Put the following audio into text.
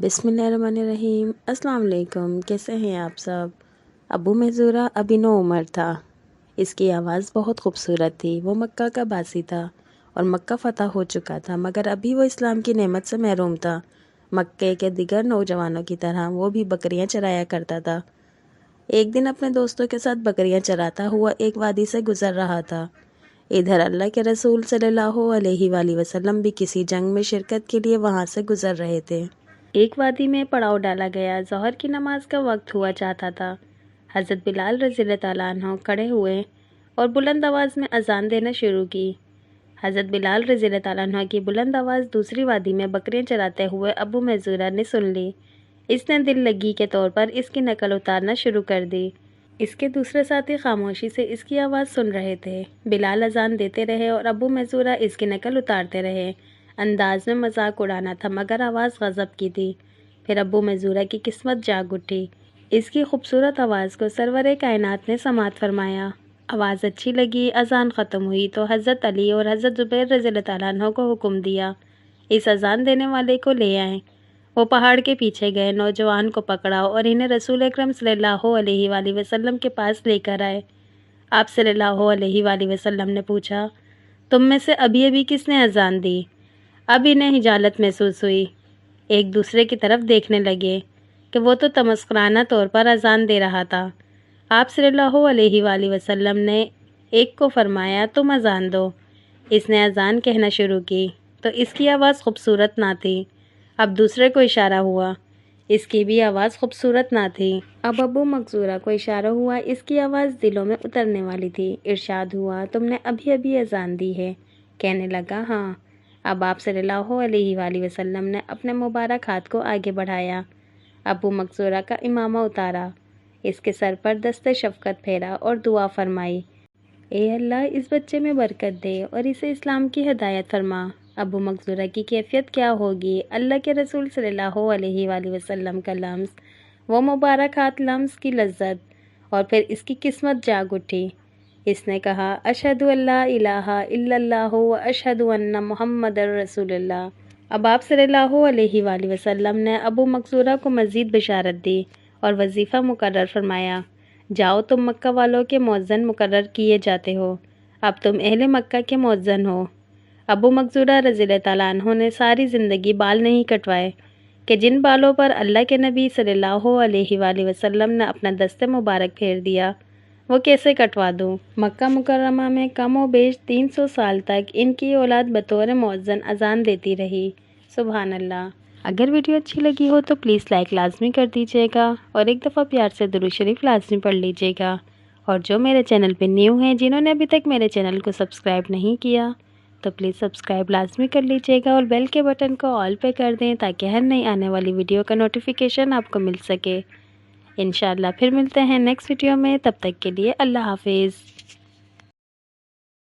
बिस्मिल्लाहिर्रहमानिर्रहीम। अस्सलाम वालेकुम। कैसे हैं आप सब? अबू महज़ूरा अभी 9 उम्र था। इसकी आवाज़ बहुत खूबसूरत थी। वो मक्का का बासी था और मक्का फ़तह हो चुका था, मगर अभी वो इस्लाम की नेमत से महरूम था। मक्के के दिगर नौजवानों की तरह वो भी बकरियां चराया करता था। एक दिन अपने दोस्तों के साथ बकरियां चराता हुआ एक वादी से गुजर रहा था। इधर अल्लाह के रसूल सल्लल्लाहु अलैहि वसल्लम भी किसी जंग में शिरकत के लिए वहां से गुजर रहे थे। एक वादी में पड़ाव डाला गया। ज़ोहर की नमाज का वक्त हुआ चाहता था। हज़रत बिलाल रज़ियल्लाहु तआला अन्हु खड़े हुए और बुलंद आवाज़ में अजान देना शुरू की। हज़रत बिलाल रज़ियल्लाहु तआला अन्हु की बुलंद आवाज़ दूसरी वादी में बकरियां चराते हुए अबू महज़ूरा ने सुन ली। इसने दिल लगी के तौर पर इसकी नकल उतारना शुरू कर दी। इसके दूसरे साथी खामोशी से इसकी आवाज़ सुन रहे थे। बिलाल अजान देते रहे और अबू महज़ूरा इसकी नकल उतारते रहे। अंदाज में मजाक उड़ाना था, मगर आवाज़ गज़ब की थी। फिर अबू महज़ूरा की किस्मत जाग उठी। इसकी खूबसूरत आवाज़ को सरवरे कायनात ने समात फरमाया। आवाज़ अच्छी लगी। अजान ख़त्म हुई तो हज़रत अली और हज़रत ज़ुबैर रज़ियल्लाहु तआला अन्हु को हुक्म दिया, इस अजान देने वाले को ले आएं। वो पहाड़ के पीछे गए, नौजवान को पकड़ा और इन्हें रसूल अकरम सल्लल्लाहु अलैहि वसल्लम के पास लेकर आए। आप सल्लल्लाहु अलैहि वसल्लम ने पूछा, तुम में से अभी अभी किसने अजान दी? अब इन्हें हिजालत महसूस हुई। एक दूसरे की तरफ देखने लगे कि वो तो तमस्कराना तौर पर अजान दे रहा था। आप सल्लल्लाहु अलैहि वसल्लम ने एक को फरमाया, तुम अजान दो। इसने अजान कहना शुरू की तो इसकी आवाज़ खूबसूरत ना थी। अब दूसरे को इशारा हुआ, इसकी भी आवाज़ खूबसूरत ना थी। अब अबू मकसूरा को इशारा हुआ, इसकी आवाज़ दिलों में उतरने वाली थी। इरशाद हुआ, तुमने अभी अभी अजान दी है? कहने लगा, हाँ। अब आप सल्लल्लाहु अलैहि वसल्लम ने अपने मुबारक हाथ को आगे बढ़ाया। अबू मकसूरा का इमामा उतारा, इसके सर पर दस्ते शफ़क़त फेरा और दुआ फरमाई, ए अल्लाह इस बच्चे में बरकत दे और इसे इस्लाम की हिदायत फरमा। अबू मकसूरा की कैफियत क्या होगी? अल्लाह के रसूल सल्लल्लाहु अलैहि वसल्लम का लम्स, वो मुबारक हाथ लम्स की लज्जत, और फिर इसकी किस्मत जाग उठी। इसने कहा, अशहदु अल्ला इलाहा इल्लल्लाहु व अशहदु अन्ना मुहम्मदर रसूलुल्लाह। अब आप सल्लल्लाहु अलैहि वसल्लम ने अबू मकसूरा को मज़ीद बिशारत दी और वजीफ़ा मुकर्रर फरमाया, जाओ तुम मक्का वालों के मुअज्जिन मुकर्रर किए जाते हो। अब तुम अहले मक्का के मुअज्जिन हो। अबू मकसूरा रज़ियल्लाहु तआला अन्हु ने सारी ज़िंदगी बाल नहीं कटवाए कि जिन बालों पर अल्लाह के नबी सल्लल्लाहु अलैहि वसल्लम ने अपना दस्ते मुबारक फेर दिया, वो कैसे कटवा दूँ। मक्का मुकर्रमा में कम व बेश 300 साल तक इनकी औलाद बतौर मुअज्जिन अजान देती रही। सुभान अल्लाह। अगर वीडियो अच्छी लगी हो तो प्लीज़ लाइक लाजमी कर दीजिएगा और एक दफ़ा प्यार से दुरूद शरीफ लाजमी पढ़ लीजिएगा। और जो मेरे चैनल पे न्यू हैं, जिन्होंने अभी तक मेरे चैनल को सब्सक्राइब नहीं किया, तो प्लीज़ सब्सक्राइब लाजमी कर लीजिएगा और बेल के बटन को ऑल पे कर दें, ताकि हर नई आने वाली वीडियो का नोटिफिकेशन आपको मिल सके। इंशाअल्लाह फिर मिलते हैं नेक्स्ट वीडियो में। तब तक के लिए अल्लाह हाफिज़।